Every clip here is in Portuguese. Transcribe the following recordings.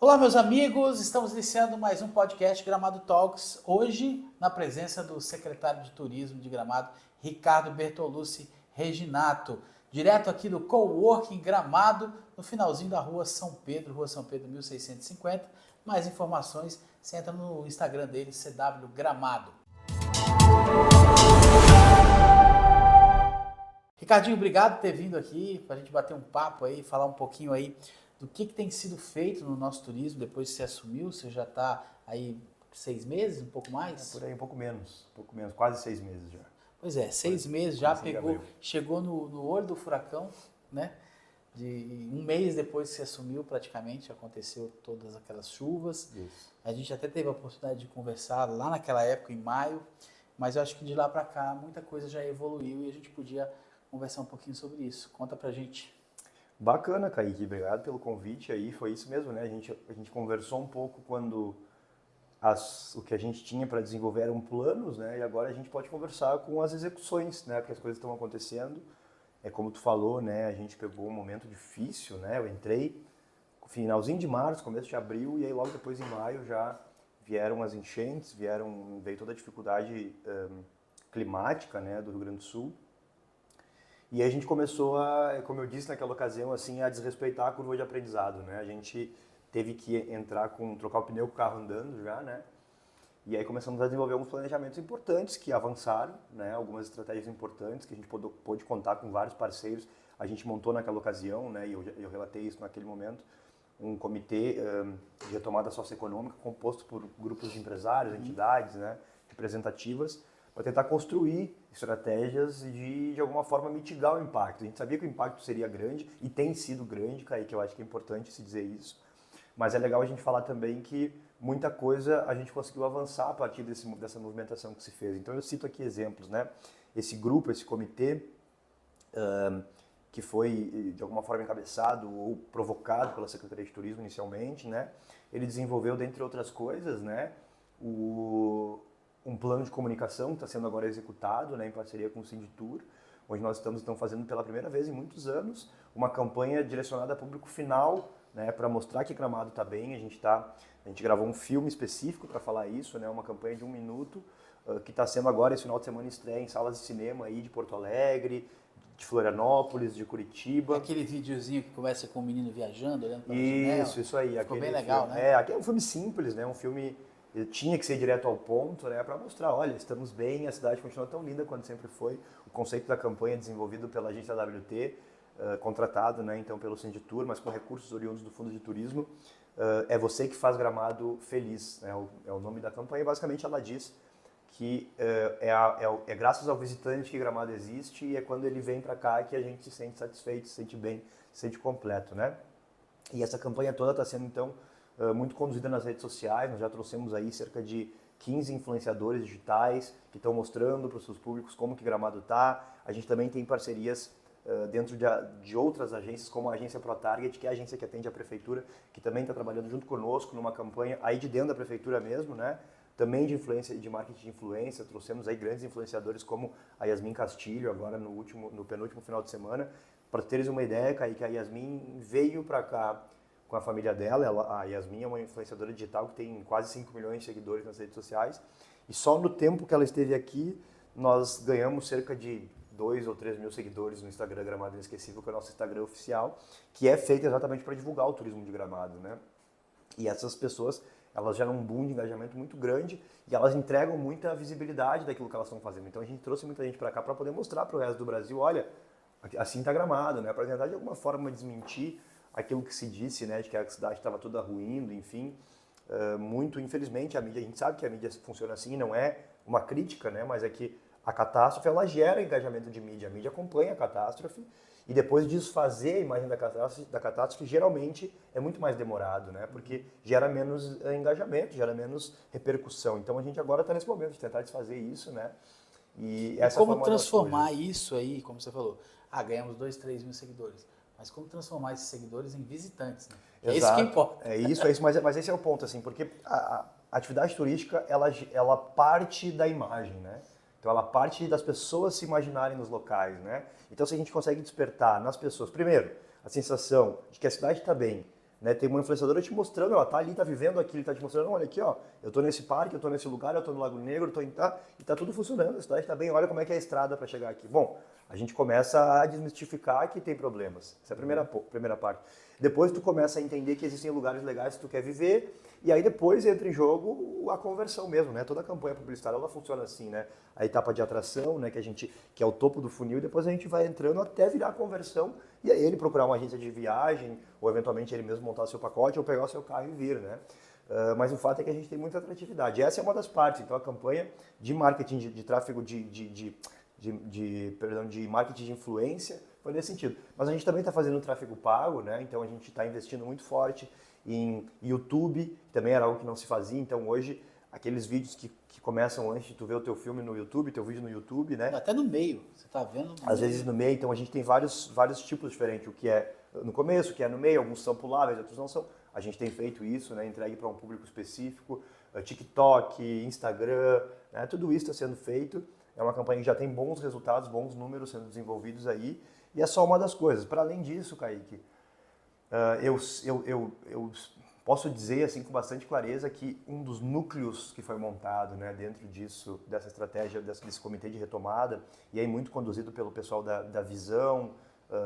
Olá, meus amigos, estamos iniciando mais um podcast Gramado Talks, hoje na presença do secretário de Turismo de Gramado, Ricardo Bertolucci Reginato, direto aqui do Coworking Gramado, no finalzinho da Rua São Pedro 1650. Mais informações, você entra no Instagram dele, CW Gramado. Ricardinho, obrigado por ter vindo aqui, para a gente bater um papo aí, falar um pouquinho aí do que tem sido feito no nosso turismo depois que você assumiu. Você já está aí 6 meses, um pouco mais? Por aí, um pouco menos, quase 6 meses já. Pois é, 6 meses já pegou, chegou no olho do furacão, né? De um mês depois que você assumiu, praticamente, aconteceu todas aquelas chuvas. Isso. A gente até teve a oportunidade de conversar lá naquela época, em maio, mas eu acho que de lá para cá muita coisa já evoluiu e a gente podia conversar um pouquinho sobre isso. Conta pra gente. Bacana, Kaique, obrigado pelo convite aí, foi isso mesmo, né? A gente conversou um pouco quando o que a gente tinha para desenvolver eram planos, né? E agora a gente pode conversar com as execuções, né? Porque as coisas estão acontecendo. É como tu falou, né? A gente pegou um momento difícil, né? Eu entrei no finalzinho de março, começo de abril, e aí logo depois em maio já vieram as enchentes, veio toda a dificuldade climática, né? Do Rio Grande do Sul. E aí a gente começou a, como eu disse naquela ocasião, assim, a desrespeitar a curva de aprendizado, né? A gente teve que trocar o pneu com o carro andando já, né? E aí começamos a desenvolver alguns planejamentos importantes que avançaram, né? Algumas estratégias importantes que a gente pôde contar com vários parceiros. A gente montou naquela ocasião, né? E eu relatei isso naquele momento, um comitê de retomada socioeconômica composto por grupos de empresários, entidades, né? Representativas, para tentar construir estratégias de alguma forma mitigar o impacto. A gente sabia que o impacto seria grande e tem sido grande, Kaique, eu acho que é importante se dizer isso. Mas é legal a gente falar também que muita coisa a gente conseguiu avançar a partir dessa movimentação que se fez. Então eu cito aqui exemplos, né? Esse grupo, esse comitê, que foi de alguma forma encabeçado ou provocado pela Secretaria de Turismo inicialmente, né? Ele desenvolveu, dentre outras coisas, né? Um plano de comunicação que está sendo agora executado, né, em parceria com o Sinditur, onde nós estamos então fazendo pela primeira vez em muitos anos uma campanha direcionada a público final, né, para mostrar que Gramado está bem. A gente gravou um filme específico para falar isso, né, uma campanha de 1 minuto que está sendo agora esse final de semana estreia em salas de cinema aí de Porto Alegre, de Florianópolis, de Curitiba. Aquele videozinho que começa com o menino viajando, olhando para a janela. Isso aí. Ficou bem legal, filme, né? Aquele é um filme simples, né, um filme tinha que ser direto ao ponto, né, para mostrar, olha, estamos bem, a cidade continua tão linda quanto sempre foi. O conceito da campanha desenvolvido pela agência WT, contratado, né, então pelo Sinditur, mas com recursos oriundos do Fundo de Turismo, é você que faz Gramado feliz, né, é o nome da campanha. Basicamente ela diz que é graças ao visitante que Gramado existe e é quando ele vem para cá que a gente se sente satisfeito, se sente bem, se sente completo, né? E essa campanha toda está sendo então muito conduzida nas redes sociais. Nós já trouxemos aí cerca de 15 influenciadores digitais que estão mostrando para os seus públicos como que Gramado está. A gente também tem parcerias dentro de outras agências, como a agência ProTarget, que é a agência que atende a prefeitura, que também está trabalhando junto conosco numa campanha aí de dentro da prefeitura mesmo, né? Também de influência e de marketing de influência. Trouxemos aí grandes influenciadores como a Yasmin Castilho, agora no penúltimo final de semana. Para teres uma ideia, Kaique, a Yasmin veio para cá com a família dela. A Yasmin é uma influenciadora digital que tem quase 5 milhões de seguidores nas redes sociais. E só no tempo que ela esteve aqui, nós ganhamos cerca de 2 ou 3 mil seguidores no Instagram Gramado Inesquecível, que é o nosso Instagram oficial, que é feito exatamente para divulgar o turismo de Gramado, né? E essas pessoas, elas geram um boom de engajamento muito grande e elas entregam muita visibilidade daquilo que elas estão fazendo. Então a gente trouxe muita gente para cá para poder mostrar para o resto do Brasil, olha, assim está Gramado, né? Para tentar de alguma forma desmentir aquilo que se disse, né, de que a cidade estava toda ruindo, enfim. Muito infelizmente a gente sabe que a mídia funciona assim, não é uma crítica, né, mas é que a catástrofe ela gera engajamento de mídia, a mídia acompanha a catástrofe e depois desfazer a imagem da catástrofe geralmente é muito mais demorado, né, porque gera menos engajamento, gera menos repercussão. Então a gente agora está nesse momento de tentar desfazer isso, né. E como transformar isso aí, como você falou, ganhamos 2, 3 mil seguidores. Mas como transformar esses seguidores em visitantes, né? É isso que importa. É isso, mas esse é o ponto, assim, porque a atividade turística, ela parte da imagem, né? Então ela parte das pessoas se imaginarem nos locais, né? Então se a gente consegue despertar nas pessoas, primeiro, a sensação de que a cidade está bem, né? Tem uma influenciadora te mostrando, ela tá ali, tá vivendo aquilo, tá te mostrando, olha aqui, ó, eu tô nesse parque, eu tô nesse lugar, eu tô no Lago Negro, eu tô em e tá tudo funcionando, a cidade tá bem, olha como é que é a estrada para chegar aqui. Bom, a gente começa a desmistificar que tem problemas. Essa é a primeira parte. Depois tu começa a entender que existem lugares legais que tu quer viver, e aí depois entra em jogo a conversão mesmo, né? Toda a campanha publicitária, ela funciona assim, né? A etapa de atração, né, que é o topo do funil, e depois a gente vai entrando até virar a conversão, e aí ele procurar uma agência de viagem, ou eventualmente ele mesmo montar o seu pacote, ou pegar o seu carro e vir, né? Mas o fato é que a gente tem muita atratividade. Essa é uma das partes. Então a campanha de marketing de tráfego de marketing de influência foi nesse sentido. Mas a gente também está fazendo tráfego pago, né? Então a gente está investindo muito forte em YouTube, que também era algo que não se fazia. Então hoje, aqueles vídeos que começam antes de tu ver o teu filme no YouTube, teu vídeo no YouTube, né? Até no meio, você está vendo? Às vezes no meio, então a gente tem vários tipos diferentes, o que é no começo, o que é no meio, alguns são puláveis, outros não são. A gente tem feito isso, né? Entregue para um público específico, TikTok, Instagram, né? Tudo isso está sendo feito. É uma campanha que já tem bons resultados, bons números sendo desenvolvidos aí, e é só uma das coisas. Para além disso, Kaique, eu posso dizer assim com bastante clareza que um dos núcleos que foi montado, né, dentro disso, dessa estratégia, desse comitê de retomada, e aí muito conduzido pelo pessoal da Visão,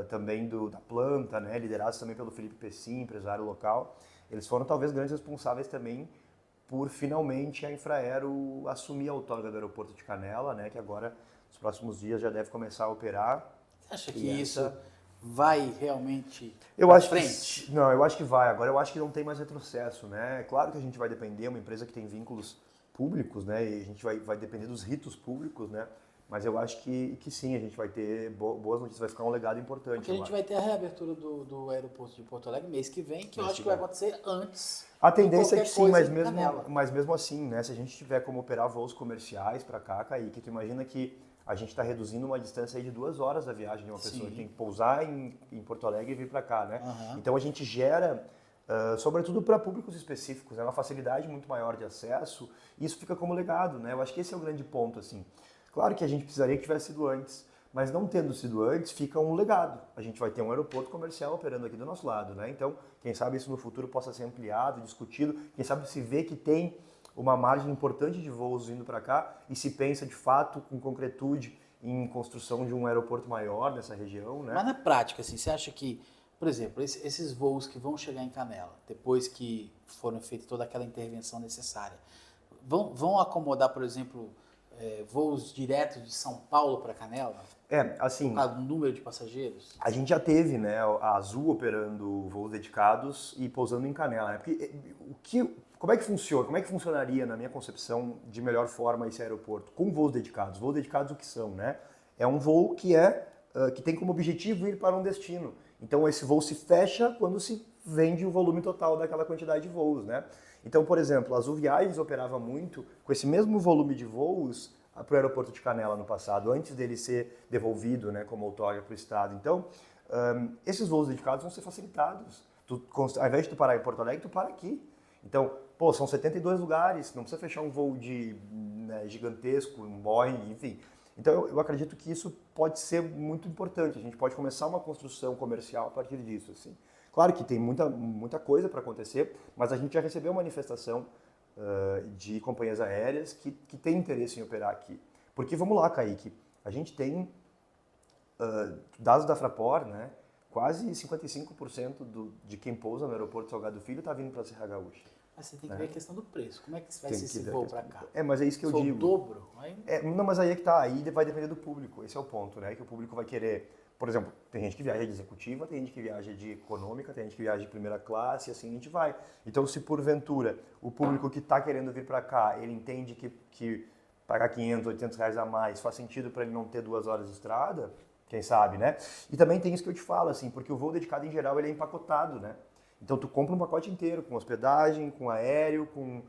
também da Planta, né, liderados também pelo Felipe Pessim, empresário local, eles foram talvez grandes responsáveis também por finalmente a Infraero assumir a outorga do aeroporto de Canela, né, que agora, nos próximos dias, já deve começar a operar. Você acha que isso vai realmente frente? Não, eu acho que vai. Agora eu acho que não tem mais retrocesso, né? Claro que a gente vai depender, é uma empresa que tem vínculos públicos, né, e a gente vai depender dos ritos públicos, né? Mas eu acho que sim, a gente vai ter boas notícias, vai ficar um legado importante. Porque a gente vai ter a reabertura do aeroporto de Porto Alegre mês que vem, que eu acho que vai acontecer antes. A tendência é que sim, mas mesmo assim, né, se a gente tiver como operar voos comerciais para cá, Kaique, tu imagina que a gente está reduzindo uma distância aí de 2 horas da viagem de uma pessoa que tem que pousar em Porto Alegre e vir para cá, né? Uhum. Então a gente gera, sobretudo para públicos específicos, né, uma facilidade muito maior de acesso, e isso fica como legado, né? Eu acho que esse é o grande ponto, assim. Claro que a gente precisaria que tivesse sido antes, mas não tendo sido antes, fica um legado. A gente vai ter um aeroporto comercial operando aqui do nosso lado, né? Então, quem sabe isso no futuro possa ser ampliado, discutido, quem sabe se vê que tem uma margem importante de voos vindo para cá e se pensa de fato com concretude em construção de um aeroporto maior nessa região, né? Mas na prática, assim, você acha que, por exemplo, esses voos que vão chegar em Canela, depois que foram feita toda aquela intervenção necessária, vão acomodar, por exemplo, voos diretos de São Paulo para Canela? Assim... Por causa do número de passageiros? A gente já teve, né, a Azul operando voos dedicados e pousando em Canela, né? Porque como é que funciona? Como é que funcionaria, na minha concepção, de melhor forma esse aeroporto? Com voos dedicados. Voos dedicados o que são, né? É um voo que tem como objetivo ir para um destino. Então esse voo se fecha quando se vende o volume total daquela quantidade de voos, né? Então, por exemplo, a Azul Viagens operava muito com esse mesmo volume de voos para o aeroporto de Canela no passado, antes dele ser devolvido, né, como outorga para o Estado. Então, esses voos dedicados vão ser facilitados. Ao invés de tu parar em Porto Alegre, tu para aqui. Então, são 72 lugares, não precisa fechar um voo gigantesco, um Boeing, enfim. Então, eu acredito que isso pode ser muito importante. A gente pode começar uma construção comercial a partir disso, assim. Claro que tem muita coisa para acontecer, mas a gente já recebeu manifestação de companhias aéreas que têm interesse em operar aqui. Porque, vamos lá, Kaique, a gente tem dados da Fraport, né? Quase 55% de quem pousa no aeroporto Salgado Filho está vindo para a Serra Gaúcha. Mas você tem que ver a questão do preço. Como é que vai ser esse voo para cá? Mas é isso que eu digo. O dobro? Não, mas aí é que tá. Aí vai depender do público. Esse é o ponto, né? Que o público vai querer... Por exemplo, tem gente que viaja de executiva, tem gente que viaja de econômica, tem gente que viaja de primeira classe, e assim a gente vai. Então, se porventura o público que está querendo vir para cá, ele entende que pagar 500, 800 reais a mais faz sentido para ele não ter 2 horas de estrada, quem sabe, né? E também tem isso que eu te falo, assim, porque o voo dedicado em geral ele é empacotado, né? Então, tu compra um pacote inteiro, com hospedagem, com aéreo, com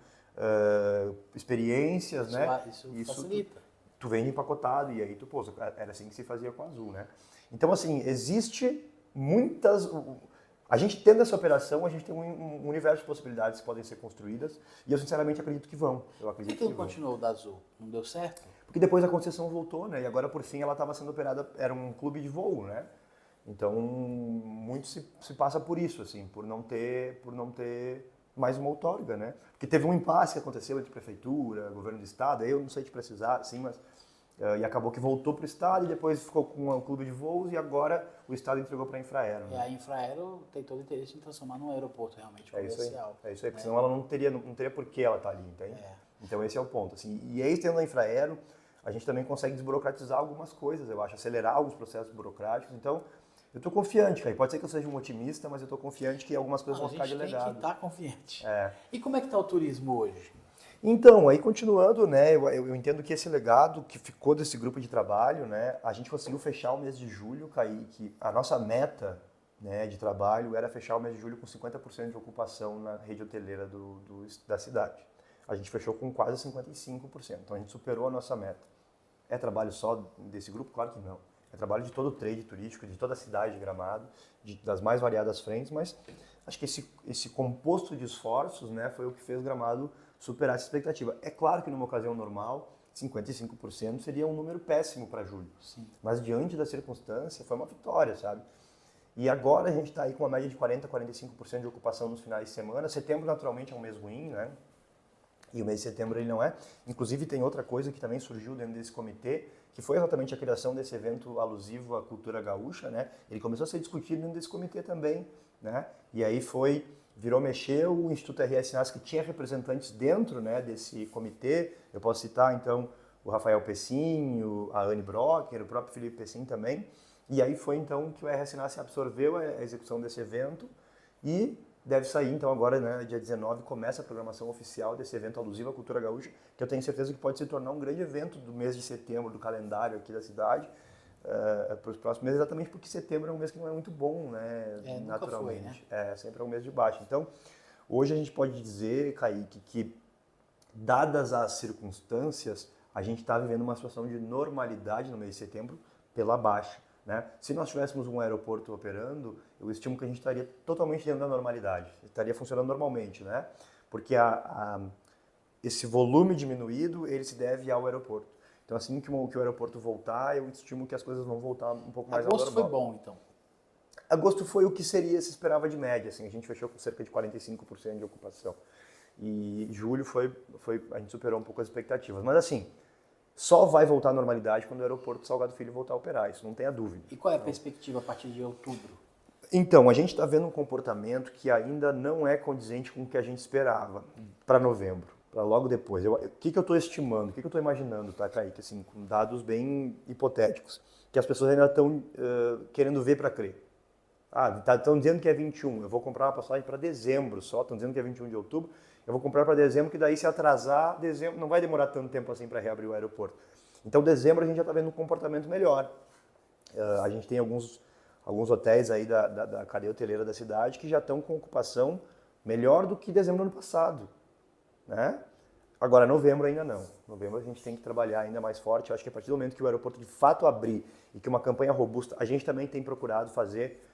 experiências, né? Isso facilita. Tu vende empacotado e aí era assim que se fazia com a Azul, né? Então, assim, existe muitas... A gente tendo essa operação, a gente tem um universo de possibilidades que podem ser construídas e eu, sinceramente, acredito que vão. Por que não continuou da Azul? Não deu certo? Porque depois a concessão voltou, né? E agora, por fim, ela estava sendo operada... Era um clube de voo, né? Então, muito se passa por isso, assim, por não ter mais uma outorga, né? Porque teve um impasse que aconteceu entre prefeitura, governo do estado, aí eu não sei te precisar, assim, mas e acabou que voltou para o estado e depois ficou com o clube de voos e agora o estado entregou para a Infraero. E a Infraero tem todo o interesse em transformar num aeroporto realmente comercial. É isso aí, porque senão ela não teria por que ela estar ali, entende? Então esse é o ponto. Assim, e aí, tendo a Infraero, a gente também consegue desburocratizar algumas coisas, eu acho, acelerar alguns processos burocráticos. Então, eu estou confiante, cara. Pode ser que eu seja um otimista, mas eu estou confiante que algumas coisas vão ficar de legado. A gente tem que estar confiante. E como é que está o turismo hoje? Então, aí continuando, né, eu entendo que esse legado que ficou desse grupo de trabalho, né, a gente conseguiu fechar o mês de julho, Kaique. A nossa meta, né, de trabalho era fechar o mês de julho com 50% de ocupação na rede hoteleira da cidade. A gente fechou com quase 55%, então a gente superou a nossa meta. É trabalho só desse grupo? Claro que não. É trabalho de todo o trade turístico, de toda a cidade de Gramado, das mais variadas frentes, mas acho que esse composto de esforços, né, foi o que fez Gramado superar essa expectativa. É claro que numa ocasião normal, 55% seria um número péssimo para julho. Sim. Mas diante da circunstância, foi uma vitória, sabe? E agora a gente está aí com uma média de 40% a 45% de ocupação nos finais de semana. Setembro, naturalmente, é um mês ruim, né? E o mês de setembro ele não é. Inclusive, tem outra coisa que também surgiu dentro desse comitê, que foi exatamente a criação desse evento alusivo à cultura gaúcha, né? Ele começou a ser discutido dentro desse comitê também, né? E aí virou mexer, o Instituto RS Nas, que tinha representantes dentro, né, desse comitê. Eu posso citar, então, o Rafael Pessinho, a Anne Brocker, o próprio Felipe Pessinho também. E aí foi, então, que o RS Nas absorveu a execução desse evento e deve sair, então, agora, né, dia 19, começa a programação oficial desse evento alusivo à cultura gaúcha, que eu tenho certeza que pode se tornar um grande evento do mês de setembro, do calendário aqui da cidade, para os próximos meses, exatamente porque setembro é um mês que não é muito bom, né, naturalmente. Nunca foi, né? Sempre é um mês de baixa. Então, hoje a gente pode dizer, Kaique, que dadas as circunstâncias, a gente está vivendo uma situação de normalidade no mês de setembro pela baixa, né? Se nós tivéssemos um aeroporto operando, eu estimo que a gente estaria totalmente dentro da normalidade, estaria funcionando normalmente, né? Porque esse volume diminuído, ele se deve ao aeroporto. Então, assim que o aeroporto voltar, eu estimo que as coisas vão voltar um pouco mais ao normal. Agosto foi bom, então? Agosto foi o que se esperava de média, assim, a gente fechou com cerca de 45% de ocupação. E julho a gente superou um pouco as expectativas. Mas assim, só vai voltar à normalidade quando o aeroporto Salgado Filho voltar a operar, isso não tenha dúvida. E qual é a perspectiva a partir de outubro? Então, a gente está vendo um comportamento que ainda não é condizente com o que a gente esperava para novembro, para logo depois. O que eu estou estimando, o que eu estou imaginando, tá, Kaique, assim, com dados bem hipotéticos, que as pessoas ainda estão querendo ver para crer. Estão dizendo que é 21, eu vou comprar uma passagem para dezembro só, estão dizendo que é 21 de outubro, eu vou comprar para dezembro, que daí se atrasar, dezembro não vai demorar tanto tempo assim para reabrir o aeroporto. Então, dezembro a gente já está vendo um comportamento melhor. A gente tem alguns hotéis aí da cadeia hoteleira da cidade que já estão com ocupação melhor do que dezembro do ano passado, né? Agora, novembro ainda não. Novembro a gente tem que trabalhar ainda mais forte. Eu acho que a partir do momento que o aeroporto de fato abrir e que uma campanha robusta, a gente também tem procurado fazer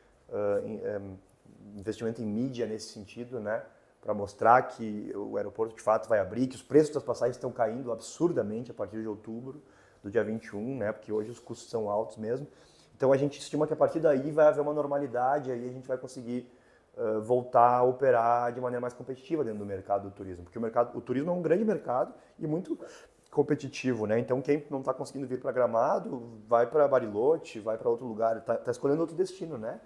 investimento em mídia nesse sentido, né? Para mostrar que o aeroporto de fato vai abrir, que os preços das passagens estão caindo absurdamente a partir de outubro, do dia 21, né? Porque hoje os custos são altos mesmo. Então a gente estima que a partir daí vai haver uma normalidade, aí a gente vai conseguir voltar a operar de maneira mais competitiva dentro do mercado do turismo. Porque o turismo é um grande mercado e muito competitivo, né? Então quem não está conseguindo vir para Gramado, vai para Bariloche, vai para outro lugar, está escolhendo outro destino, né?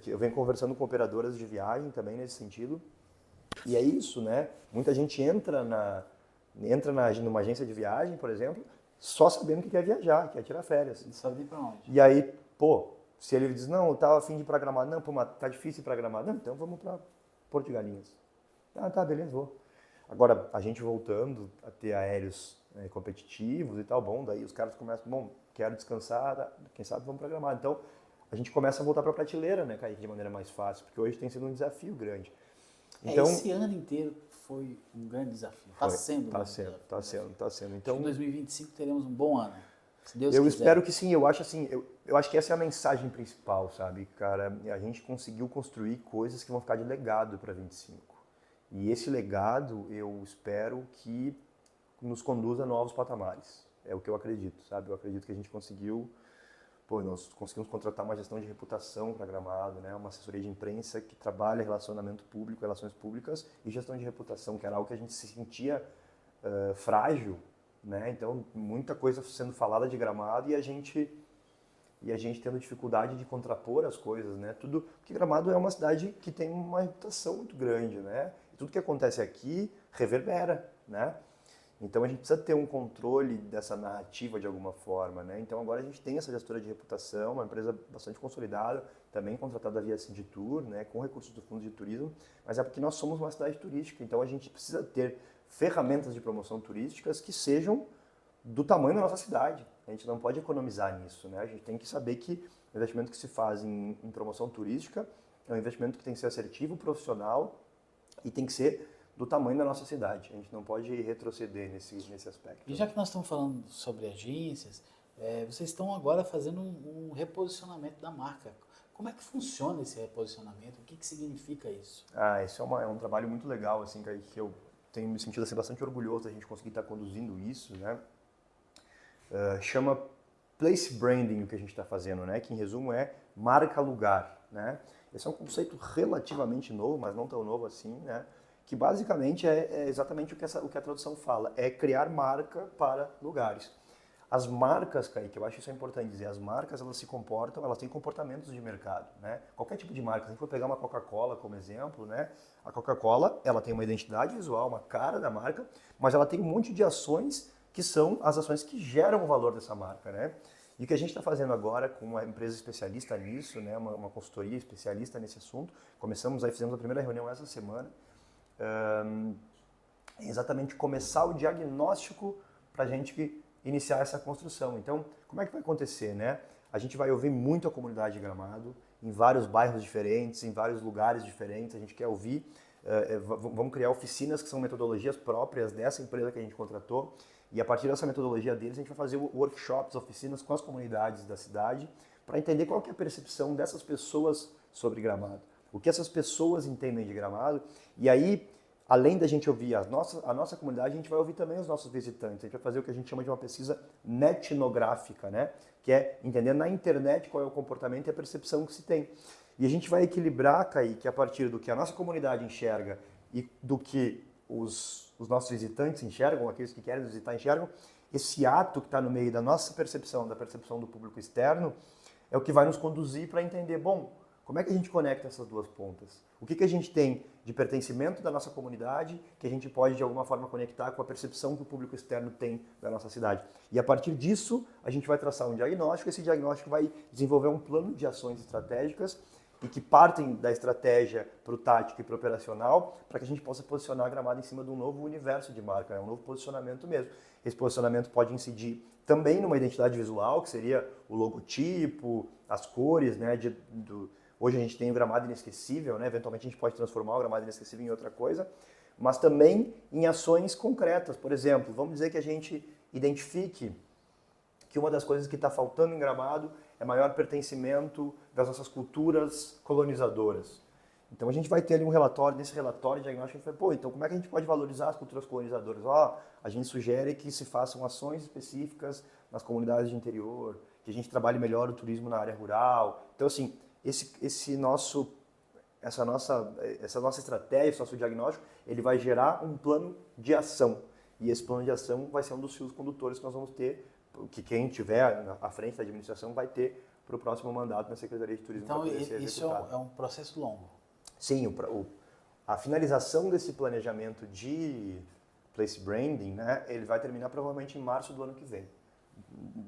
Eu venho conversando com operadoras de viagem também nesse sentido. E é isso, né? Muita gente entra numa agência de viagem, por exemplo, só sabendo que quer viajar, quer tirar férias. Não sabe nem para onde. E aí, pô, se ele diz, não, eu tava a fim de ir pra Gramado. Não, pô, mas tá difícil ir pra Gramado. Não, então vamos pra Porto de Galinhas. Tá, beleza, vou. Agora, a gente voltando a ter aéreos competitivos e tal, bom, daí os caras começam, bom, quero descansar, quem sabe vamos pra Gramado. Então, a gente começa a voltar pra prateleira, né, Kaique, de maneira mais fácil, porque hoje tem sido um desafio grande. Então, esse ano inteiro foi um grande desafio. Está sendo um grande desafio. Tá sendo. Então, em 2025 teremos um bom ano, se Deus eu quiser. espero que sim. Eu acho assim, eu acho que essa é a mensagem principal, sabe, cara? A gente conseguiu construir coisas que vão ficar de legado para 25. E esse legado, eu espero que nos conduza a novos patamares. É o que eu acredito, sabe? Eu acredito que a gente conseguiu Pô, nós conseguimos contratar uma gestão de reputação para Gramado, né? Uma assessoria de imprensa que trabalha relacionamento público, relações públicas e gestão de reputação, que era algo que a gente se sentia frágil, né? Então, muita coisa sendo falada de Gramado e a gente tendo dificuldade de contrapor as coisas, né? Tudo, porque Gramado é uma cidade que tem uma reputação muito grande, né? E tudo que acontece aqui reverbera, né? Então a gente precisa ter um controle dessa narrativa de alguma forma, né? Então agora a gente tem essa gestora de reputação, uma empresa bastante consolidada, também contratada via Cinditur, né? Com recursos do Fundo de Turismo, mas é porque nós somos uma cidade turística, então a gente precisa ter ferramentas de promoção turísticas que sejam do tamanho da nossa cidade. A gente não pode economizar nisso, né? A gente tem que saber que o investimento que se faz em promoção turística é um investimento que tem que ser assertivo, profissional e tem que ser do tamanho da nossa cidade. A gente não pode retroceder nesse aspecto. E já que nós estamos falando sobre agências, vocês estão agora fazendo um reposicionamento da marca. Como é que funciona esse reposicionamento? O que significa isso? Esse é um trabalho muito legal, assim, que eu tenho me sentido assim, bastante orgulhoso da gente conseguir estar conduzindo isso, né? Chama Place Branding o que a gente está fazendo, né? Que em resumo é marca-lugar, né? Esse é um conceito relativamente novo, mas não tão novo assim, né? Que basicamente é exatamente o que a tradução fala, é criar marca para lugares. As marcas, Kaique, eu acho isso é importante dizer, as marcas elas se comportam, elas têm comportamentos de mercado, né? Qualquer tipo de marca, se a gente for pegar uma Coca-Cola como exemplo, né? A Coca-Cola, ela tem uma identidade visual, uma cara da marca, mas ela tem um monte de ações que são as ações que geram o valor dessa marca, né? E o que a gente está fazendo agora com uma empresa especialista nisso, né? Uma consultoria especialista nesse assunto, fizemos a primeira reunião essa semana, é exatamente começar o diagnóstico para a gente iniciar essa construção. Então, como é que vai acontecer, né? A gente vai ouvir muito a comunidade de Gramado, em vários bairros diferentes, em vários lugares diferentes, a gente quer ouvir, vamos criar oficinas que são metodologias próprias dessa empresa que a gente contratou, e a partir dessa metodologia deles a gente vai fazer workshops, oficinas com as comunidades da cidade, para entender qual que é a percepção dessas pessoas sobre Gramado. O que essas pessoas entendem de Gramado, e aí, além da gente ouvir a nossa comunidade, a gente vai ouvir também os nossos visitantes. A gente vai fazer o que a gente chama de uma pesquisa netnográfica, né? Que é entender na internet qual é o comportamento e a percepção que se tem. E a gente vai equilibrar, Kaique, a partir do que a nossa comunidade enxerga e do que os nossos visitantes enxergam, aqueles que querem visitar enxergam, esse ato que está no meio da nossa percepção, da percepção do público externo, é o que vai nos conduzir para entender, bom, como é que a gente conecta essas duas pontas? O que a gente tem de pertencimento da nossa comunidade que a gente pode, de alguma forma, conectar com a percepção que o público externo tem da nossa cidade? E, a partir disso, a gente vai traçar um diagnóstico. Esse diagnóstico vai desenvolver um plano de ações estratégicas e que partem da estratégia para o tático e para o operacional, para que a gente possa posicionar a Gramado em cima de um novo universo de marca, né? Um novo posicionamento mesmo. Esse posicionamento pode incidir também numa identidade visual, que seria o logotipo, as cores, né, hoje a gente tem o Gramado Inesquecível, né? Eventualmente a gente pode transformar o Gramado Inesquecível em outra coisa, mas também em ações concretas. Por exemplo, vamos dizer que a gente identifique que uma das coisas que está faltando em Gramado é maior pertencimento das nossas culturas colonizadoras. Então a gente vai ter ali um relatório, nesse relatório diagnóstico, a gente vai, então como é que a gente pode valorizar as culturas colonizadoras? A gente sugere que se façam ações específicas nas comunidades de interior, que a gente trabalhe melhor o turismo na área rural. Então assim, essa nossa estratégia, esse nosso diagnóstico, ele vai gerar um plano de ação. E esse plano de ação vai ser um dos fios condutores que nós vamos ter, que quem estiver à frente da administração vai ter para o próximo mandato na Secretaria de Turismo. Então, isso é um processo longo? Sim, a finalização desse planejamento de Place Branding, né, ele vai terminar provavelmente em março do ano que vem.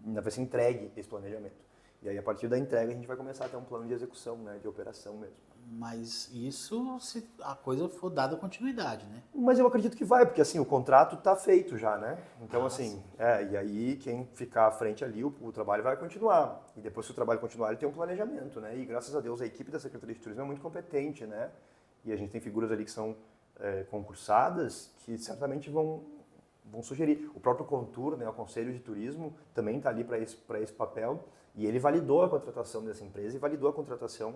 Ainda vai ser entregue esse planejamento. E aí, a partir da entrega, a gente vai começar a ter um plano de execução, né, de operação mesmo. Mas isso se a coisa for dada continuidade, né? Mas eu acredito que vai, porque assim, o contrato está feito já, né? Então, e aí quem ficar à frente ali, o trabalho vai continuar. E depois que o trabalho continuar, ele tem um planejamento, né? E graças a Deus, a equipe da Secretaria de Turismo é muito competente, né? E a gente tem figuras ali que são concursadas, que certamente vão sugerir. O próprio Contur, né, o Conselho de Turismo, também está ali para esse papel. E ele validou a contratação dessa empresa e validou a contratação,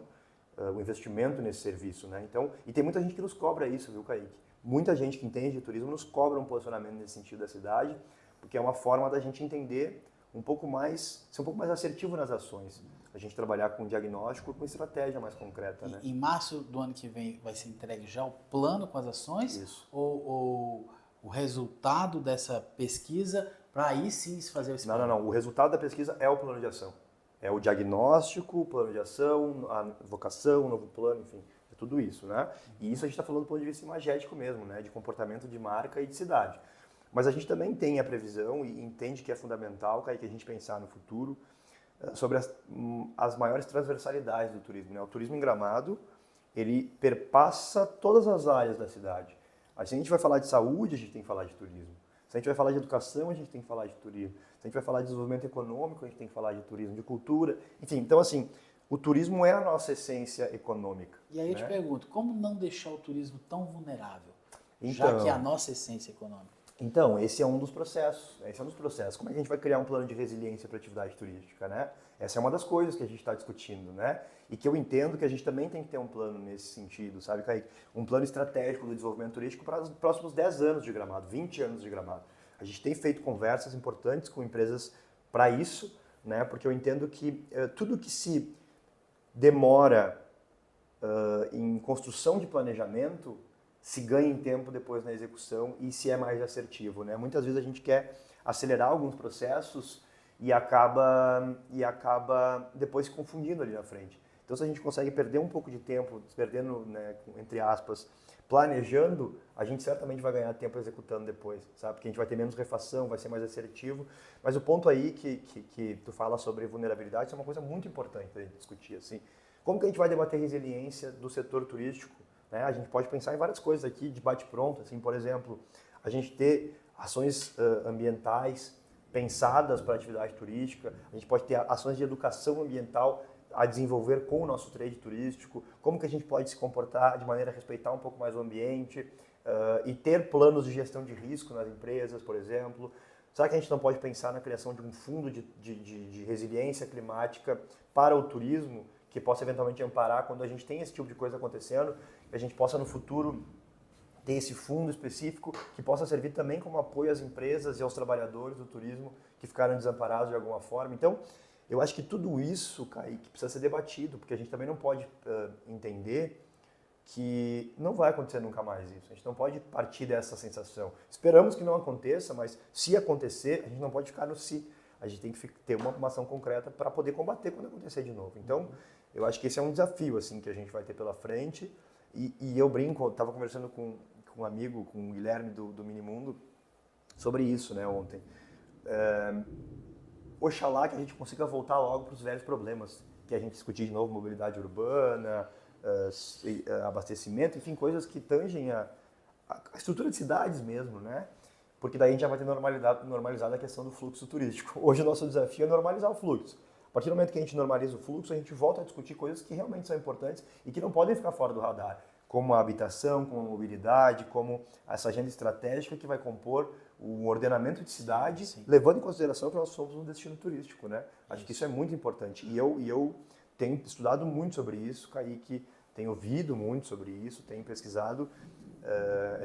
o investimento nesse serviço, né? Então, e tem muita gente que nos cobra isso, viu, Kaique? Muita gente que entende de turismo nos cobra um posicionamento nesse sentido da cidade, porque é uma forma da gente entender ser um pouco mais assertivo nas ações. A gente trabalhar com diagnóstico com estratégia mais concreta, né? Em março do ano que vem vai ser entregue já o plano com as ações? Isso. Ou o resultado dessa pesquisa para aí sim se fazer esse plano? Não. O resultado da pesquisa é o plano de ação. É o diagnóstico, o plano de ação, a vocação, o novo plano, enfim, é tudo isso, né? E isso a gente está falando do ponto de vista imagético mesmo, né? De comportamento de marca e de cidade. Mas a gente também tem a previsão e entende que é fundamental, Kaique, que a gente pensar no futuro sobre as maiores transversalidades do turismo, né? O turismo em Gramado, ele perpassa todas as áreas da cidade. Se a gente vai falar de saúde, a gente tem que falar de turismo. Se a gente vai falar de educação, a gente tem que falar de turismo. Se a gente vai falar de desenvolvimento econômico, a gente tem que falar de turismo, de cultura. Enfim, então assim, o turismo é a nossa essência econômica. E aí eu né? te pergunto, como não deixar o turismo tão vulnerável, Então, já que é a nossa essência econômica? Então, esse é um dos processos. Como é que a gente vai criar um plano de resiliência para a atividade turística, né? Essa é uma das coisas que a gente está discutindo, né? E que eu entendo que a gente também tem que ter um plano nesse sentido, sabe, Kaique? Um plano estratégico do desenvolvimento turístico para os próximos 10 anos de Gramado, 20 anos de Gramado. A gente tem feito conversas importantes com empresas para isso, né? Porque eu entendo que tudo que se demora em construção de planejamento se ganha em tempo depois na execução e se é mais assertivo, né? Muitas vezes a gente quer acelerar alguns processos e acaba depois se confundindo ali na frente. Então, se a gente consegue perder um pouco de tempo, perdendo, né, entre aspas, planejando, a gente certamente vai ganhar tempo executando depois, sabe? Porque a gente vai ter menos refação, vai ser mais assertivo. Mas o ponto aí que tu fala sobre vulnerabilidade é uma coisa muito importante para a gente discutir, assim. Como que a gente vai debater resiliência do setor turístico? Né? A gente pode pensar em várias coisas aqui de bate-pronto, assim, por exemplo, a gente ter ações ambientais pensadas para a atividade turística, a gente pode ter ações de educação ambiental a desenvolver com o nosso trade turístico, como que a gente pode se comportar de maneira a respeitar um pouco mais o ambiente e ter planos de gestão de risco nas empresas, por exemplo. Será que a gente não pode pensar na criação de um fundo de resiliência climática para o turismo, que possa eventualmente amparar quando a gente tem esse tipo de coisa acontecendo, que a gente possa no futuro ter esse fundo específico que possa servir também como apoio às empresas e aos trabalhadores do turismo que ficaram desamparados de alguma forma. Então, eu acho que tudo isso, Kaique, precisa ser debatido, porque a gente também não pode entender que não vai acontecer nunca mais isso. A gente não pode partir dessa sensação. Esperamos que não aconteça, mas se acontecer, a gente não pode ficar no si. A gente tem que ter uma ação concreta para poder combater quando acontecer de novo. Então, eu acho que esse é um desafio assim que a gente vai ter pela frente. E eu brinco, estava conversando com um amigo, com o Guilherme do Minimundo, sobre isso, né, ontem. Oxalá que a gente consiga voltar logo para os velhos problemas, que a gente discutir de novo, mobilidade urbana, abastecimento, enfim, coisas que tangem a estrutura de cidades mesmo, né? Porque daí a gente já vai ter normalizado a questão do fluxo turístico. Hoje o nosso desafio é normalizar o fluxo. A partir do momento que a gente normaliza o fluxo, a gente volta a discutir coisas que realmente são importantes e que não podem ficar fora do radar, como a habitação, como a mobilidade, como essa agenda estratégica que vai compor o ordenamento de cidade, sim, levando em consideração que nós somos um destino turístico, né? Acho que isso é muito importante. E eu tenho estudado muito sobre isso, Kaique, tenho ouvido muito sobre isso, tenho pesquisado,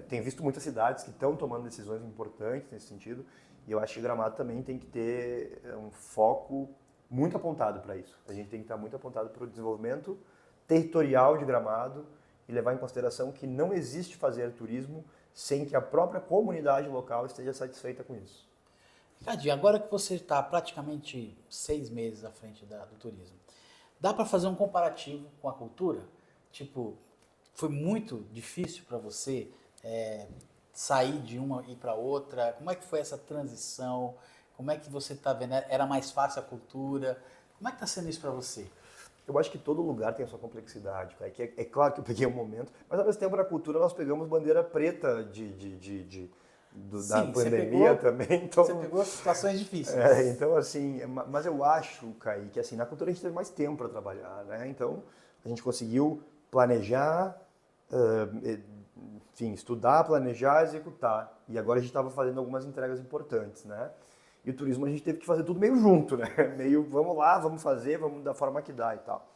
tenho visto muitas cidades que estão tomando decisões importantes nesse sentido, e eu acho que Gramado também tem que ter um foco muito apontado para isso. A gente tem que estar muito apontado para o desenvolvimento territorial de Gramado e levar em consideração que não existe fazer turismo sem que a própria comunidade local esteja satisfeita com isso. Ricardinho, agora que você está praticamente 6 meses à frente do turismo, dá para fazer um comparativo com a cultura? Tipo, foi muito difícil para você sair de uma e ir para outra? Como é que foi essa transição? Como é que você está vendo? Era mais fácil a cultura? Como é que está sendo isso para você? Eu acho que todo lugar tem a sua complexidade. É claro que eu peguei um momento, mas ao mesmo tempo na cultura nós pegamos bandeira preta da pandemia também. Então, você pegou situações difíceis. Então, assim, mas eu acho, Kaique, que assim, na cultura a gente teve mais tempo para trabalhar, né? Então, a gente conseguiu planejar, enfim, estudar, planejar, executar. E agora a gente estava fazendo algumas entregas importantes, né? E o turismo a gente teve que fazer tudo meio junto, né? Meio, vamos lá, vamos fazer, vamos da forma que dá e tal.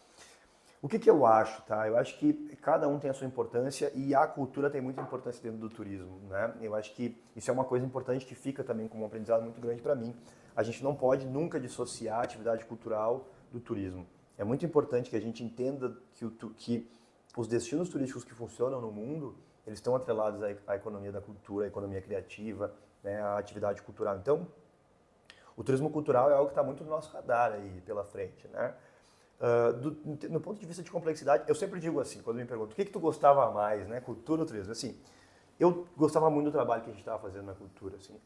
O que eu acho, tá? Eu acho que cada um tem a sua importância e a cultura tem muita importância dentro do turismo, né? Eu acho que isso é uma coisa importante que fica também como um aprendizado muito grande para mim. A gente não pode nunca dissociar a atividade cultural do turismo. É muito importante que a gente entenda que os destinos turísticos que funcionam no mundo, eles estão atrelados à economia da cultura, à economia criativa, né, à atividade cultural. Então, o turismo cultural é algo que está muito no nosso radar aí pela frente, né? No ponto de vista de complexidade, eu sempre digo assim, quando me perguntam o que tu gostava mais, né, cultura ou turismo? Assim, eu gostava muito do trabalho que a gente estava fazendo na cultura, assim.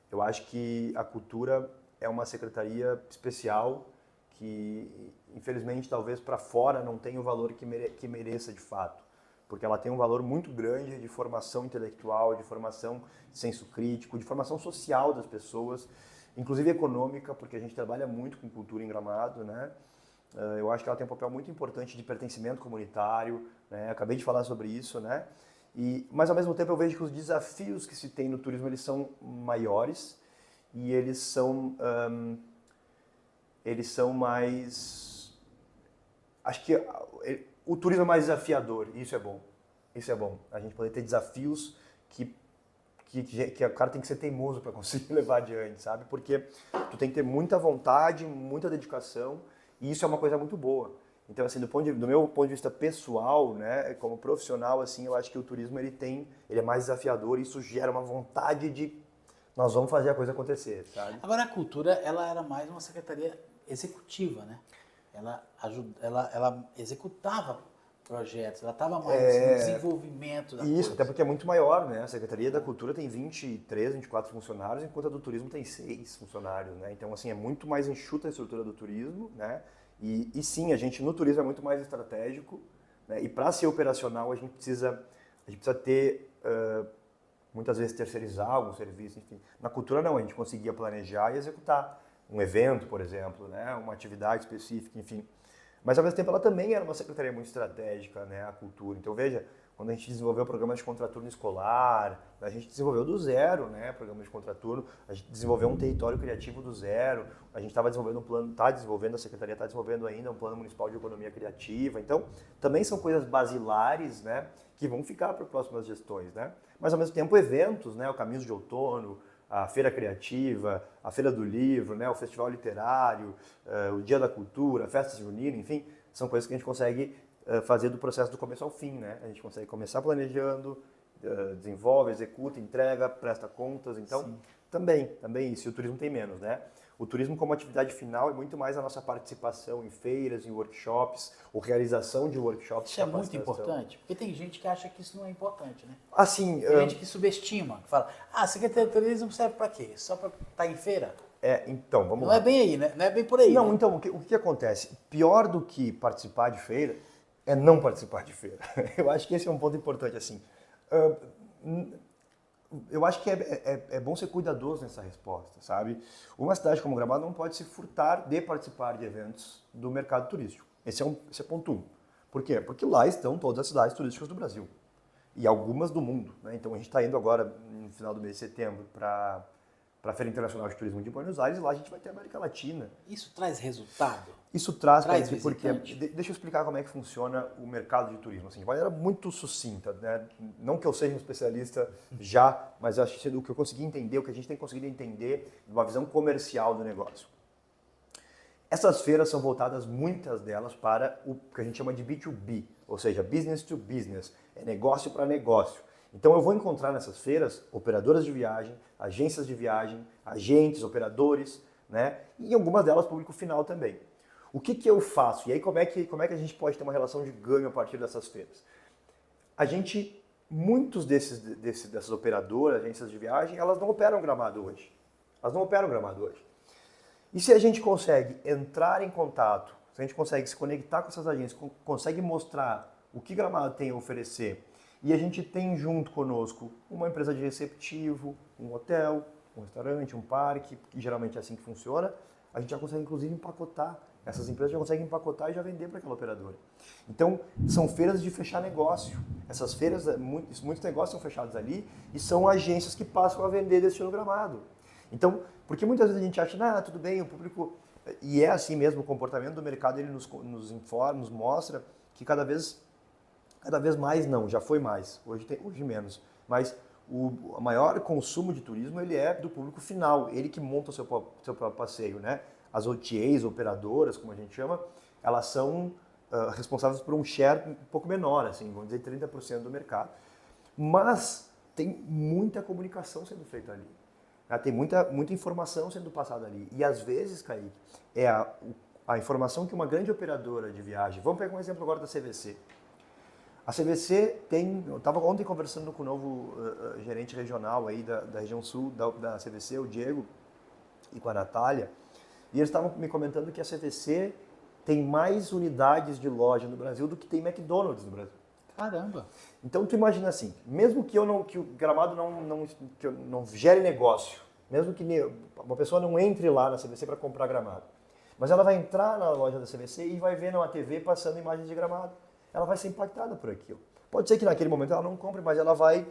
Eu acho que a cultura é uma secretaria especial que, infelizmente, talvez para fora não tenha o valor que mereça de fato, porque ela tem um valor muito grande de formação intelectual, de formação de senso crítico, de formação social das pessoas, inclusive econômica, porque a gente trabalha muito com cultura em Gramado, né? Eu acho que ela tem um papel muito importante de pertencimento comunitário, né? Acabei de falar sobre isso, né? Mas ao mesmo tempo eu vejo que os desafios que se tem no turismo eles são maiores e eles são mais, acho que o turismo é mais desafiador e isso é bom. Isso é bom. A gente poder ter desafios que o cara tem que ser teimoso para conseguir levar adiante, sabe? Porque tu tem que ter muita vontade, muita dedicação. E isso é uma coisa muito boa. Então, assim, do meu ponto de vista pessoal, né, como profissional, assim, eu acho que o turismo ele é mais desafiador e isso gera uma vontade de nós vamos fazer a coisa acontecer, sabe? Agora, a cultura, ela era mais uma secretaria executiva, né? Ela executava projetos, ela estava mais no desenvolvimento da Isso, coisa. até porque é muito maior, né? A Secretaria da Cultura tem 23, 24 funcionários, enquanto a do turismo tem 6 funcionários, né? Então, assim, é muito mais enxuta a estrutura do turismo, né? E sim, a gente no turismo é muito mais estratégico, né? E para ser operacional, a gente precisa ter, muitas vezes, terceirizar algum serviço, enfim. Na cultura, não, a gente conseguia planejar e executar um evento, por exemplo, né? Uma atividade específica, enfim. Mas, ao mesmo tempo, ela também era uma secretaria muito estratégica, né, a cultura. Então, veja, quando a gente desenvolveu o programa de contraturno escolar, a gente desenvolveu do zero, né, programa de contraturno, a gente desenvolveu um território criativo do zero, a gente estava desenvolvendo um plano, a secretaria está desenvolvendo ainda um plano municipal de economia criativa. Então, também são coisas basilares, né, que vão ficar para as próximas gestões, né. Mas, ao mesmo tempo, eventos, né, o Caminhos de Outono, a Feira Criativa, a Feira do Livro, né, o Festival Literário, o Dia da Cultura, a Festa Junina, enfim, são coisas que a gente consegue fazer do processo do começo ao fim, né? A gente consegue começar planejando, desenvolve, executa, entrega, presta contas, então também isso, e o turismo tem menos, né? O turismo como atividade final é muito mais a nossa participação em feiras, em workshops, ou realização de workshops. Isso é muito importante, porque tem gente que acha que isso não é importante, né? Assim, Tem gente que subestima, que fala, Secretaria de Turismo serve para quê? Só para estar em feira? Então, vamos lá. Não é bem aí, né? Não é bem por aí. Não, né? então, o que acontece? Pior do que participar de feira é não participar de feira. Eu acho que esse é um ponto importante, assim. Eu acho que é bom ser cuidadoso nessa resposta, sabe? Uma cidade como Gramado não pode se furtar de participar de eventos do mercado turístico. Esse é ponto 1. Por quê? Porque lá estão todas as cidades turísticas do Brasil e algumas do mundo, né? Então a gente está indo agora, no final do mês de setembro, para a Feira Internacional de Turismo de Buenos Aires, e lá a gente vai ter a América Latina. Isso traz resultado? Isso traz porque deixa eu explicar como é que funciona o mercado de turismo, assim, de maneira muito sucinta, né? Não que eu seja um especialista já, mas acho que o que eu consegui entender, o que a gente tem conseguido entender de uma visão comercial do negócio. Essas feiras são voltadas, muitas delas, para o que a gente chama de B2B, ou seja, business to business, é negócio para negócio. Então eu vou encontrar nessas feiras operadoras de viagem, agências de viagem, agentes, operadores, né? E algumas delas público final também. O que eu faço? E aí como é que a gente pode ter uma relação de ganho a partir dessas feiras? Muitos dessas operadoras, agências de viagem, elas não operam Gramado hoje. E se a gente consegue entrar em contato, se a gente consegue se conectar com essas agências, consegue mostrar o que Gramado tem a oferecer, e a gente tem junto conosco uma empresa de receptivo, um hotel, um restaurante, um parque, que geralmente é assim que funciona, a gente já consegue inclusive empacotar. Essas empresas já conseguem empacotar e já vender para aquela operadora. Então, são feiras de fechar negócio. Essas feiras, muitos negócios são fechados ali e são agências que passam a vender destino Gramado. Então, porque muitas vezes a gente acha, tudo bem, o público... E é assim mesmo, o comportamento do mercado, ele nos informa, nos mostra que cada vez mais não, já foi mais, hoje menos, mas o maior consumo de turismo ele é do público final, ele que monta o seu próprio passeio, né? As OTAs, operadoras, como a gente chama, elas são responsáveis por um share um pouco menor, assim, vamos dizer 30% do mercado. Mas tem muita comunicação sendo feita ali. Né? Tem muita informação sendo passada ali. E às vezes, Kaique, é a informação que uma grande operadora de viagem... Vamos pegar um exemplo agora da CVC. A CVC tem... Eu estava ontem conversando com o novo gerente regional aí da região sul da CVC, o Diego, e com a Natália, e eles estavam me comentando que a CVC tem mais unidades de loja no Brasil do que tem McDonald's no Brasil. Caramba! Então tu imagina assim, mesmo que o Gramado não gere negócio, mesmo que uma pessoa não entre lá na CVC para comprar Gramado, mas ela vai entrar na loja da CVC e vai ver numa TV passando imagens de Gramado. Ela vai ser impactada por aquilo. Pode ser que naquele momento ela não compre, mas ela vai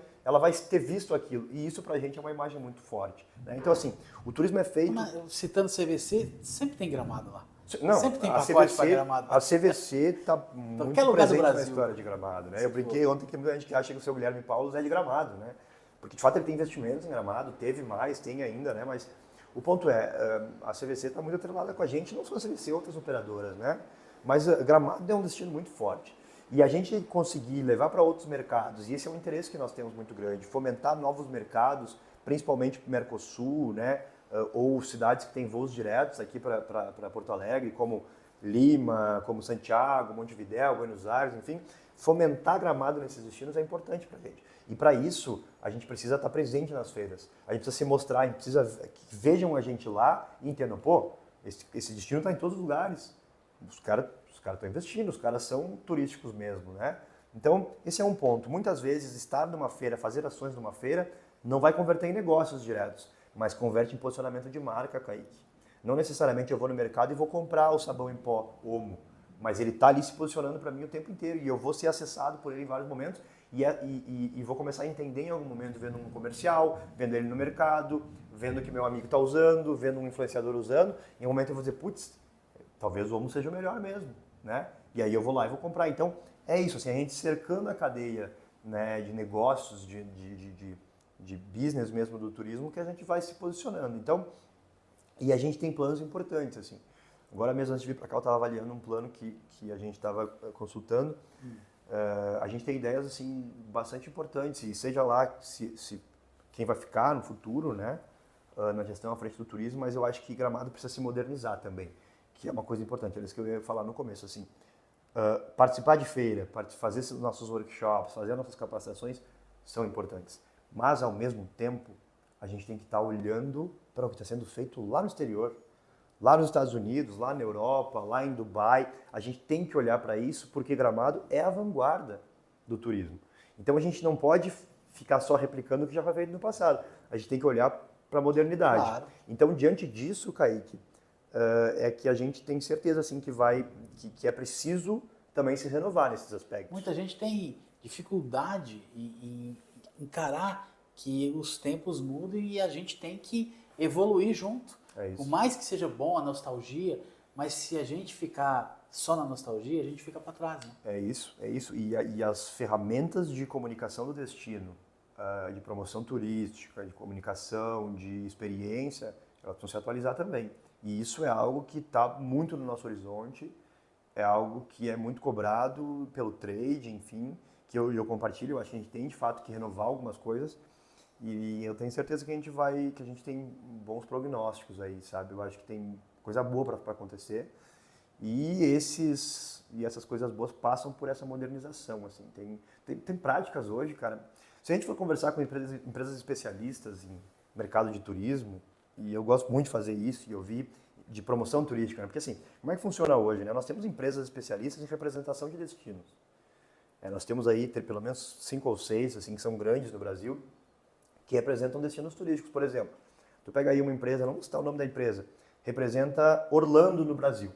ter visto aquilo. E isso pra gente é uma imagem muito forte. Né? Então assim, o turismo é feito... Mas, citando CVC, sempre tem Gramado lá. Não, sempre tem pacote para Gramado. A CVC está muito presente na história de Gramado. Né? Eu brinquei ontem que tem muita gente que acha que o seu Guilherme Paulo é de Gramado. Né? Porque de fato ele tem investimentos em Gramado, teve mais, tem ainda, né? Mas o ponto é, a CVC está muito atrelada com a gente, não só a CVC, outras operadoras. Né? Mas Gramado é um destino muito forte. E a gente conseguir levar para outros mercados, e esse é um interesse que nós temos muito grande, fomentar novos mercados, principalmente para o Mercosul, né? Ou cidades que têm voos diretos aqui para Porto Alegre, como Lima, como Santiago, Montevidéu, Buenos Aires, enfim, fomentar Gramado nesses destinos é importante para a gente. E para isso, a gente precisa estar presente nas feiras, a gente precisa se mostrar, a gente precisa que vejam a gente lá e entendam, pô, esse destino está em todos os lugares, os caras estão investindo, os caras são turísticos mesmo, né? Então, esse é um ponto. Muitas vezes, estar numa feira, fazer ações numa feira, não vai converter em negócios diretos, mas converte em posicionamento de marca, Kaique. Não necessariamente eu vou no mercado e vou comprar o sabão em pó, Omo, mas ele está ali se posicionando para mim o tempo inteiro e eu vou ser acessado por ele em vários momentos e vou começar a entender em algum momento, vendo um comercial, vendo ele no mercado, vendo que meu amigo está usando, vendo um influenciador usando, em um momento eu vou dizer, putz, talvez o Omo seja o melhor mesmo, né? E aí eu vou lá e vou comprar. Então, é isso, assim, a gente cercando a cadeia, né, de negócios, de business mesmo do turismo, que a gente vai se posicionando. Então, e a gente tem planos importantes, assim. Agora mesmo, antes de vir para cá, eu estava avaliando um plano que a gente estava consultando. A gente tem ideias, assim, bastante importantes, e seja lá se quem vai ficar no futuro, né, na gestão à frente do turismo, mas eu acho que Gramado precisa se modernizar também, que é uma coisa importante, é isso que eu ia falar no começo, assim. Participar de feira, fazer os nossos workshops, fazer as nossas capacitações são importantes. Mas, ao mesmo tempo, a gente tem que estar olhando para o que está sendo feito lá no exterior, lá nos Estados Unidos, lá na Europa, lá em Dubai. A gente tem que olhar para isso porque Gramado é a vanguarda do turismo. Então, a gente não pode ficar só replicando o que já foi feito no passado. A gente tem que olhar para a modernidade. Claro. Então, diante disso, Kaique, é que a gente tem certeza assim, que é preciso também se renovar nesses aspectos. Muita gente tem dificuldade em encarar que os tempos mudam e a gente tem que evoluir junto. É isso. Por mais que seja bom a nostalgia, mas se a gente ficar só na nostalgia, a gente fica para trás. Né? É isso. E as ferramentas de comunicação do destino, de promoção turística, de comunicação, de experiência, elas precisam se atualizar também. E isso é algo que está muito no nosso horizonte, é algo que é muito cobrado pelo trade, enfim, que eu compartilho. Eu acho que a gente tem de fato que renovar algumas coisas e eu tenho certeza que a gente tem bons prognósticos aí, sabe? Eu acho que tem coisa boa para acontecer e essas coisas boas passam por essa modernização, assim. Tem práticas hoje, cara. Se a gente for conversar com empresas especialistas em mercado de turismo, e eu gosto muito de fazer isso, e eu vi de promoção turística, né? Porque assim, como é que funciona hoje, né? Nós temos empresas especialistas em representação de destinos. Nós temos aí pelo menos 5 ou 6, assim, que são grandes no Brasil, que representam destinos turísticos, por exemplo. Tu pega aí uma empresa, não vou citar o nome da empresa, representa Orlando no Brasil.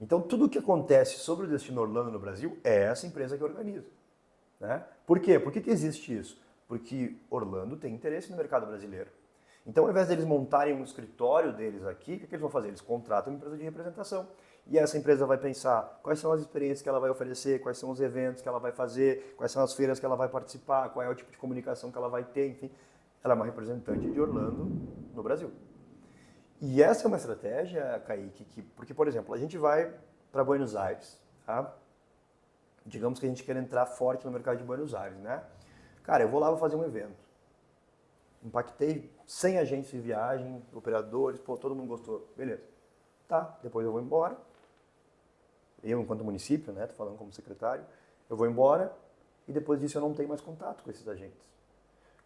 Então, tudo o que acontece sobre o destino Orlando no Brasil é essa empresa que organiza. Né? Por quê? Por que existe isso? Porque Orlando tem interesse no mercado brasileiro. Então, ao invés deles montarem um escritório deles aqui, o que eles vão fazer? Eles contratam uma empresa de representação. E essa empresa vai pensar quais são as experiências que ela vai oferecer, quais são os eventos que ela vai fazer, quais são as feiras que ela vai participar, qual é o tipo de comunicação que ela vai ter, enfim. Ela é uma representante de Orlando no Brasil. E essa é uma estratégia, Kaique, porque, por exemplo, a gente vai para Buenos Aires, tá? Digamos que a gente quer entrar forte no mercado de Buenos Aires, né? Cara, eu vou lá, vou fazer um evento. Impactei 100 agentes de viagem, operadores, pô, todo mundo gostou. Beleza. Tá, depois eu vou embora. Eu, enquanto município, né, tô falando como secretário, eu vou embora e depois disso eu não tenho mais contato com esses agentes.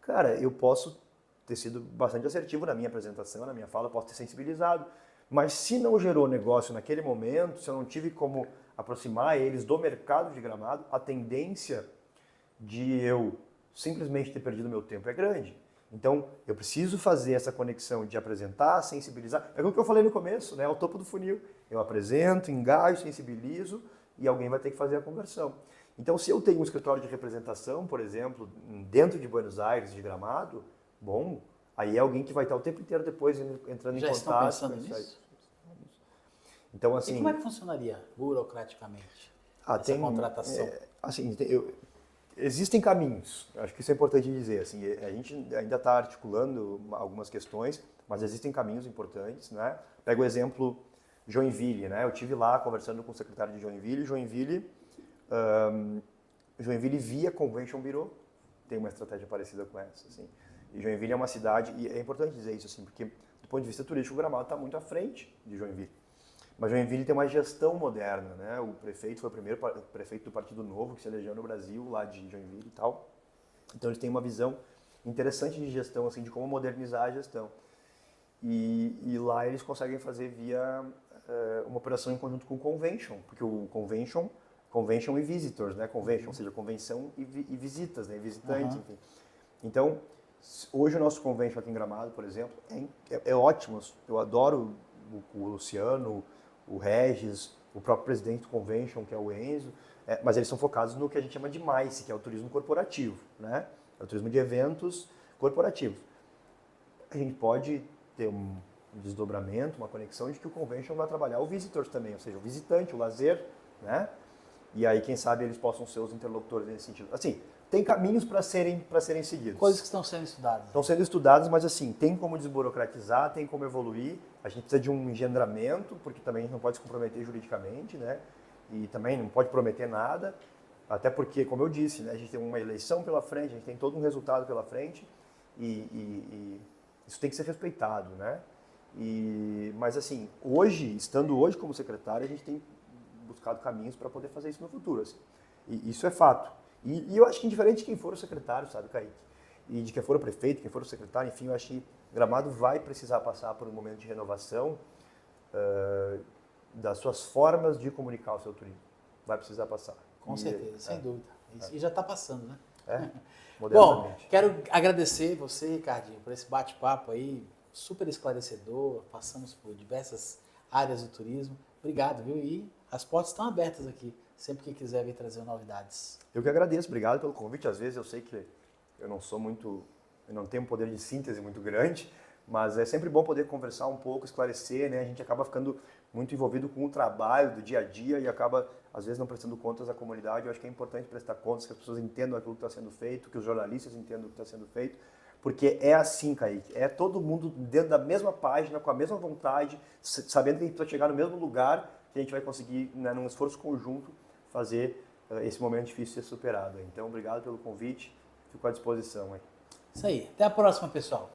Cara, eu posso ter sido bastante assertivo na minha apresentação, na minha fala, posso ter sensibilizado, mas se não gerou negócio naquele momento, se eu não tive como aproximar eles do mercado de Gramado, a tendência de eu simplesmente ter perdido meu tempo é grande. Então, eu preciso fazer essa conexão de apresentar, sensibilizar. É o que eu falei no começo, né? É o topo do funil. Eu apresento, engajo, sensibilizo e alguém vai ter que fazer a conversão. Então, se eu tenho um escritório de representação, por exemplo, dentro de Buenos Aires, de Gramado, bom, aí é alguém que vai estar o tempo inteiro depois entrando Já em estão contato. pensando nisso? Então, assim, E como é que funcionaria burocraticamente essa tem contratação? existem caminhos. Acho que isso é importante dizer. Assim, a gente ainda está articulando algumas questões, mas existem caminhos importantes, né? Pega o exemplo Joinville, né? Eu tive lá conversando com o secretário de Joinville. Joinville via Convention Bureau tem uma estratégia parecida com essa, assim. E Joinville é uma cidade, e é importante dizer isso, assim, porque do ponto de vista turístico, o Gramado está muito à frente de Joinville. Mas Joinville tem uma gestão moderna, né? O prefeito foi o primeiro prefeito do Partido Novo que se elegeu no Brasil, lá de Joinville e tal. Então eles têm uma visão interessante de gestão, assim, de como modernizar a gestão. E lá eles conseguem fazer via uma operação em conjunto com o Convention, porque o Convention e Visitors, né? Convention, ou seja, convenção e visitas, né? Visitantes, enfim. Então, hoje o nosso Convention aqui em Gramado, por exemplo, é ótimo. Eu adoro o Luciano, o Regis, o próprio presidente do Convention, que é o Enzo, mas eles são focados no que a gente chama de MICE, que é o turismo corporativo, né? É o turismo de eventos corporativos. A gente pode ter um desdobramento, uma conexão de que o Convention vai trabalhar o Visitors também, ou seja, o visitante, o lazer, né? E aí, quem sabe, eles possam ser os interlocutores nesse sentido. Assim, tem caminhos para serem seguidos. Coisas que estão sendo estudadas. Estão sendo estudadas, mas assim, tem como desburocratizar, tem como evoluir. A gente precisa de um engendramento, porque também a gente não pode se comprometer juridicamente, né? E também não pode prometer nada, até porque, como eu disse, né, a gente tem uma eleição pela frente, a gente tem todo um resultado pela frente e isso tem que ser respeitado, né? Mas assim, estando hoje como secretário, a gente tem buscado caminhos para poder fazer isso no futuro, assim. E isso é fato. E eu acho que indiferente de quem for o secretário, sabe, Kaique? E de quem for o prefeito, quem for o secretário, enfim, eu acho que Gramado vai precisar passar por um momento de renovação das suas formas de comunicar o seu turismo. Vai precisar passar. Com certeza, sem dúvida. E já está passando, né? Bom, Modernamente. quero agradecer você, Ricardinho, por esse bate-papo aí, super esclarecedor. Passamos por diversas áreas do turismo. Obrigado, viu? E as portas estão abertas aqui, sempre que quiser vir trazer novidades. Eu que agradeço, obrigado pelo convite. Às vezes eu sei que eu não tenho um poder de síntese muito grande, mas é sempre bom poder conversar um pouco, esclarecer, né? A gente acaba ficando muito envolvido com o trabalho do dia a dia e acaba, às vezes, não prestando contas à comunidade. Eu acho que é importante prestar contas, que as pessoas entendam aquilo que está sendo feito, que os jornalistas entendam o que está sendo feito, porque é assim, Kaique, é todo mundo dentro da mesma página, com a mesma vontade, sabendo que a gente precisa chegar no mesmo lugar, que a gente vai conseguir, né, num esforço conjunto, fazer esse momento difícil ser superado. Então, obrigado pelo convite, fico à disposição. Isso aí. Até a próxima, pessoal.